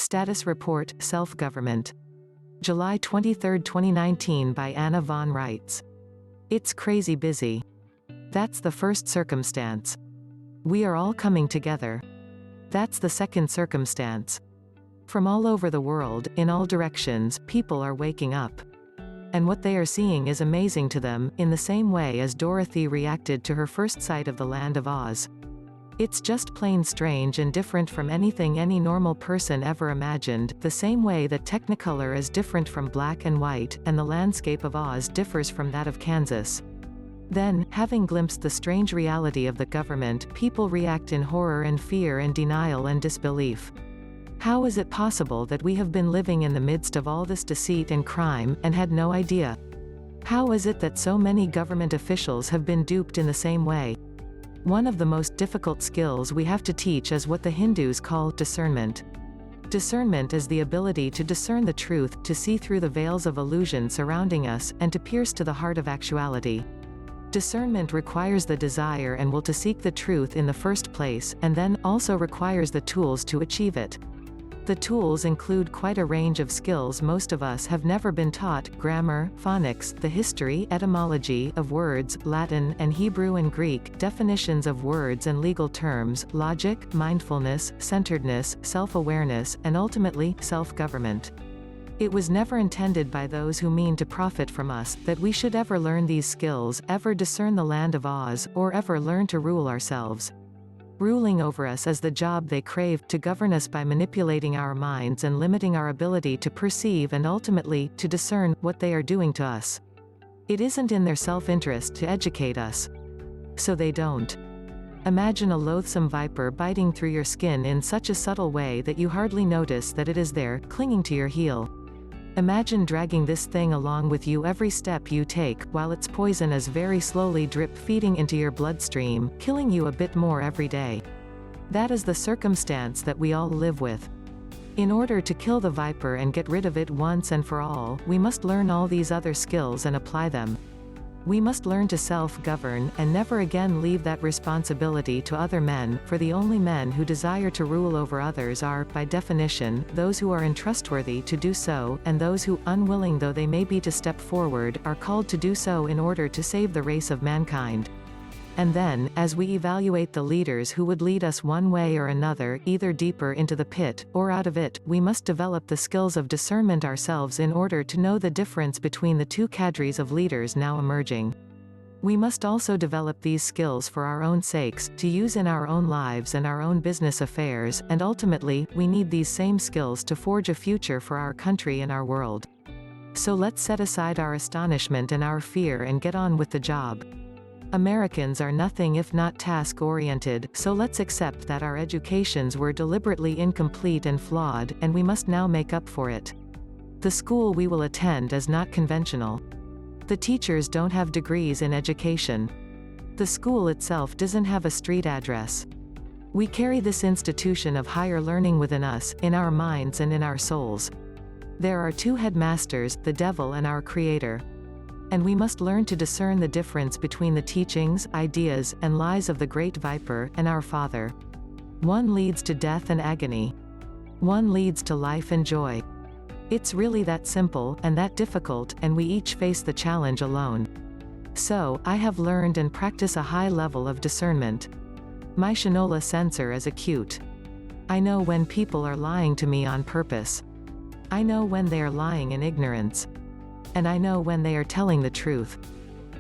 Status Report, Self-Government. July 23, 2019 by Anna von Reitz. It's crazy busy. That's the first circumstance. We are all coming together. That's the second circumstance. From all over the world, in all directions, people are waking up. And what they are seeing is amazing to them, in the same way as Dorothy reacted to her first sight of the Land of Oz. It's just plain strange and different from anything any normal person ever imagined, the same way that Technicolor is different from black and white, and the landscape of Oz differs from that of Kansas. Then, having glimpsed the strange reality of the government, people react in horror and fear and denial and disbelief. How is it possible that we have been living in the midst of all this deceit and crime, and had no idea? How is it that so many government officials have been duped in the same way? One of the most difficult skills we have to teach is what the Hindus call discernment. Discernment is the ability to discern the truth, to see through the veils of illusion surrounding us, and to pierce to the heart of actuality. Discernment requires the desire and will to seek the truth in the first place, and then, also requires the tools to achieve it. The tools include quite a range of skills most of us have never been taught: grammar, phonics, the history, etymology of words, Latin and Hebrew and Greek, definitions of words and legal terms, logic, mindfulness, centeredness, self-awareness, and ultimately, self-government. It was never intended by those who mean to profit from us, that we should ever learn these skills, ever discern the Land of Oz, or ever learn to rule ourselves. Ruling over us is the job they crave, to govern us by manipulating our minds and limiting our ability to perceive and ultimately, to discern, what they are doing to us. It isn't in their self-interest to educate us. So they don't. Imagine a loathsome viper biting through your skin in such a subtle way that you hardly notice that it is there, clinging to your heel. Imagine dragging this thing along with you every step you take, while its poison is very slowly drip-feeding into your bloodstream, killing you a bit more every day. That is the circumstance that we all live with. In order to kill the viper and get rid of it once and for all, we must learn all these other skills and apply them. We must learn to self-govern, and never again leave that responsibility to other men, for the only men who desire to rule over others are, by definition, those who are untrustworthy to do so, and those who, unwilling though they may be to step forward, are called to do so in order to save the race of mankind. And then, as we evaluate the leaders who would lead us one way or another, either deeper into the pit, or out of it, we must develop the skills of discernment ourselves in order to know the difference between the two cadres of leaders now emerging. We must also develop these skills for our own sakes, to use in our own lives and our own business affairs, and ultimately, we need these same skills to forge a future for our country and our world. So let's set aside our astonishment and our fear and get on with the job. Americans are nothing if not task-oriented, so let's accept that our educations were deliberately incomplete and flawed, and we must now make up for it. The school we will attend is not conventional. The teachers don't have degrees in education. The school itself doesn't have a street address. We carry this institution of higher learning within us, in our minds and in our souls. There are two headmasters, the devil and our Creator. And we must learn to discern the difference between the teachings, ideas, and lies of the great viper, and our Father. One leads to death and agony. One leads to life and joy. It's really that simple, and that difficult, and we each face the challenge alone. So, I have learned and practice a high level of discernment. My Shinola Sensor is acute. I know when people are lying to me on purpose. I know when they are lying in ignorance. And I know when they are telling the truth.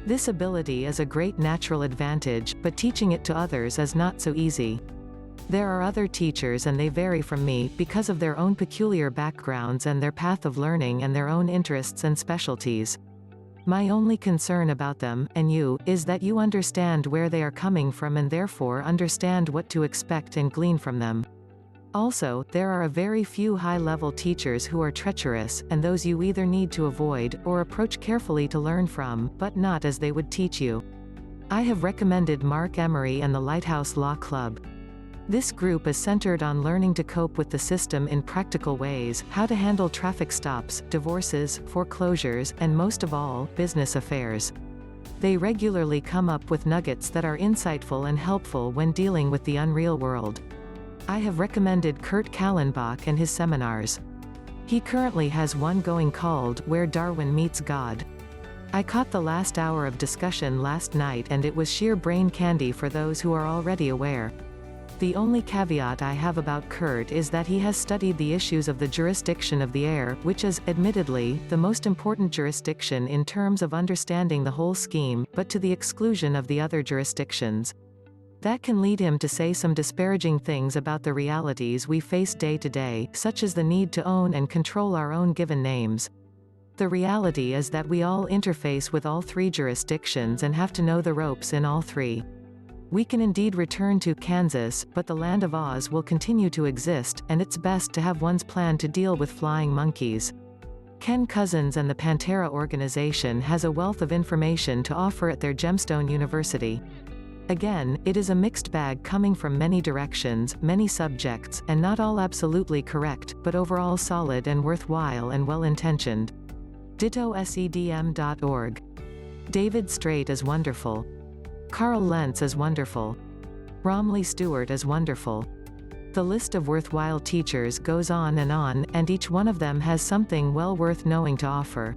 This ability is a great natural advantage, but teaching it to others is not so easy. There are other teachers and they vary from me, because of their own peculiar backgrounds and their path of learning and their own interests and specialties. My only concern about them, and you, is that you understand where they are coming from and therefore understand what to expect and glean from them. Also, there are a very few high-level teachers who are treacherous, and those you either need to avoid, or approach carefully to learn from, but not as they would teach you. I have recommended Mark Emery and the Lighthouse Law Club. This group is centered on learning to cope with the system in practical ways, how to handle traffic stops, divorces, foreclosures, and most of all, business affairs. They regularly come up with nuggets that are insightful and helpful when dealing with the unreal world. I have recommended Kurt Kallenbach and his seminars. He currently has one going called Where Darwin Meets God. I caught the last hour of discussion last night and it was sheer brain candy for those who are already aware. The only caveat I have about Kurt is that he has studied the issues of the jurisdiction of the air, which is, admittedly, the most important jurisdiction in terms of understanding the whole scheme, but to the exclusion of the other jurisdictions. That can lead him to say some disparaging things about the realities we face day to day, such as the need to own and control our own given names. The reality is that we all interface with all three jurisdictions and have to know the ropes in all three. We can indeed return to Kansas, but the land of Oz will continue to exist, and it's best to have one's plan to deal with flying monkeys. Ken Cousins and the Pantera organization has a wealth of information to offer at their Gemstone University. Again, it is a mixed bag coming from many directions, many subjects, and not all absolutely correct, but overall solid and worthwhile and well-intentioned. Ditto sedm.org. David Straight is wonderful. Carl Lentz is wonderful. Romley Stewart is wonderful. The list of worthwhile teachers goes on, and each one of them has something well worth knowing to offer.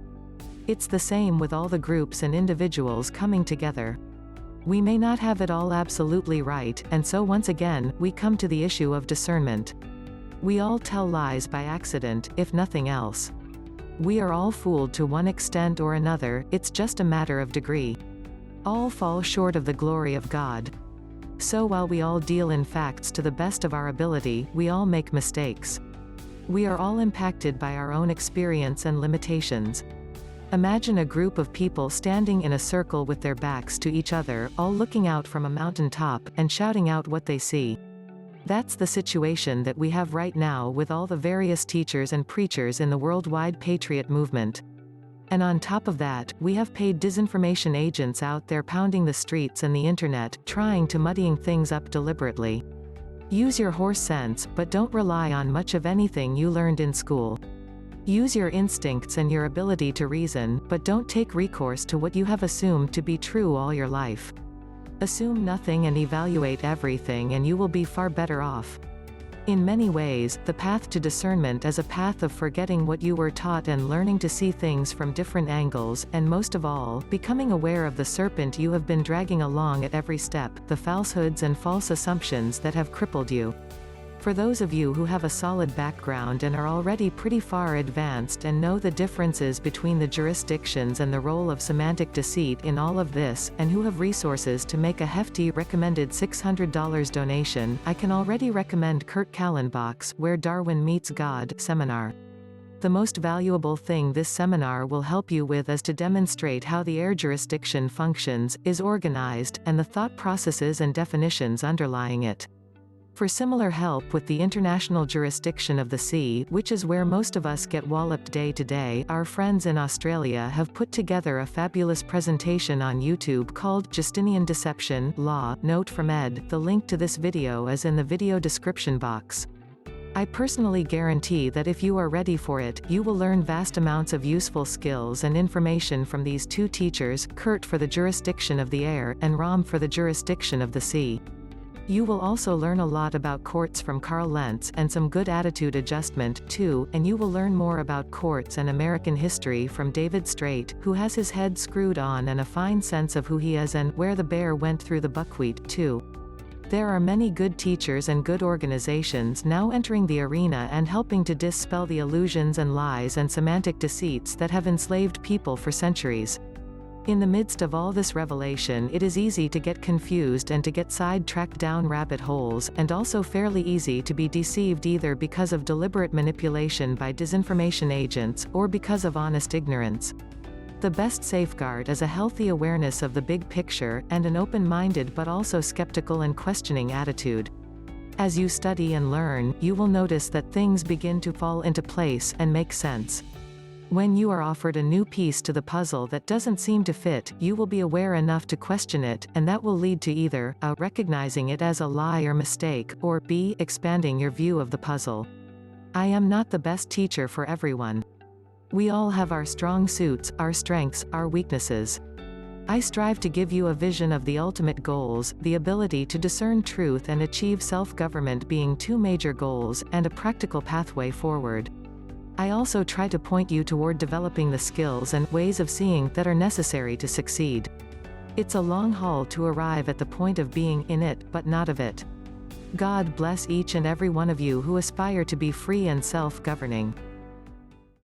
It's the same with all the groups and individuals coming together. We may not have it all absolutely right, and so once again, we come to the issue of discernment. We all tell lies by accident, if nothing else. We are all fooled to one extent or another, it's just a matter of degree. All fall short of the glory of God. So while we all deal in facts to the best of our ability, we all make mistakes. We are all impacted by our own experience and limitations. Imagine a group of people standing in a circle with their backs to each other, all looking out from a mountaintop, and shouting out what they see. That's the situation that we have right now with all the various teachers and preachers in the worldwide patriot movement. And on top of that, we have paid disinformation agents out there pounding the streets and the internet, trying to muddying things up deliberately. Use your horse sense, but don't rely on much of anything you learned in school. Use your instincts and your ability to reason, but don't take recourse to what you have assumed to be true all your life. Assume nothing and evaluate everything and you will be far better off. In many ways, the path to discernment is a path of forgetting what you were taught and learning to see things from different angles, and most of all, becoming aware of the serpent you have been dragging along at every step, the falsehoods and false assumptions that have crippled you. For those of you who have a solid background and are already pretty far advanced and know the differences between the jurisdictions and the role of semantic deceit in all of this, and who have resources to make a hefty recommended $600 donation, I can already recommend Kurt Kallenbach's Where Darwin Meets God seminar. The most valuable thing this seminar will help you with is to demonstrate how the air jurisdiction functions, is organized, and the thought processes and definitions underlying it. For similar help with the international jurisdiction of the sea, which is where most of us get walloped day to day, our friends in Australia have put together a fabulous presentation on YouTube called Justinian Deception, Law, Note from Ed. The link to this video is in the video description box. I personally guarantee that if you are ready for it, you will learn vast amounts of useful skills and information from these two teachers, Kurt for the jurisdiction of the air, and Rom for the jurisdiction of the sea. You will also learn a lot about courts from Carl Lentz, and some good attitude adjustment, too, and you will learn more about courts and American history from David Straight, who has his head screwed on and a fine sense of who he is and where the bear went through the buckwheat, too. There are many good teachers and good organizations now entering the arena and helping to dispel the illusions and lies and semantic deceits that have enslaved people for centuries. In the midst of all this revelation, it is easy to get confused and to get sidetracked down rabbit holes, and also fairly easy to be deceived either because of deliberate manipulation by disinformation agents, or because of honest ignorance. The best safeguard is a healthy awareness of the big picture, and an open-minded but also skeptical and questioning attitude. As you study and learn, you will notice that things begin to fall into place and make sense. When you are offered a new piece to the puzzle that doesn't seem to fit, you will be aware enough to question it, and that will lead to either a. Recognizing it as a lie or mistake, or b. Expanding your view of the puzzle. I am not the best teacher for everyone. We all have our strong suits, our strengths, our weaknesses. I strive to give you a vision of the ultimate goals, the ability to discern truth and achieve self-government being two major goals, and a practical pathway forward. I also try to point you toward developing the skills and ways of seeing that are necessary to succeed. It's a long haul to arrive at the point of being in it, but not of it. God bless each and every one of you who aspire to be free and self-governing.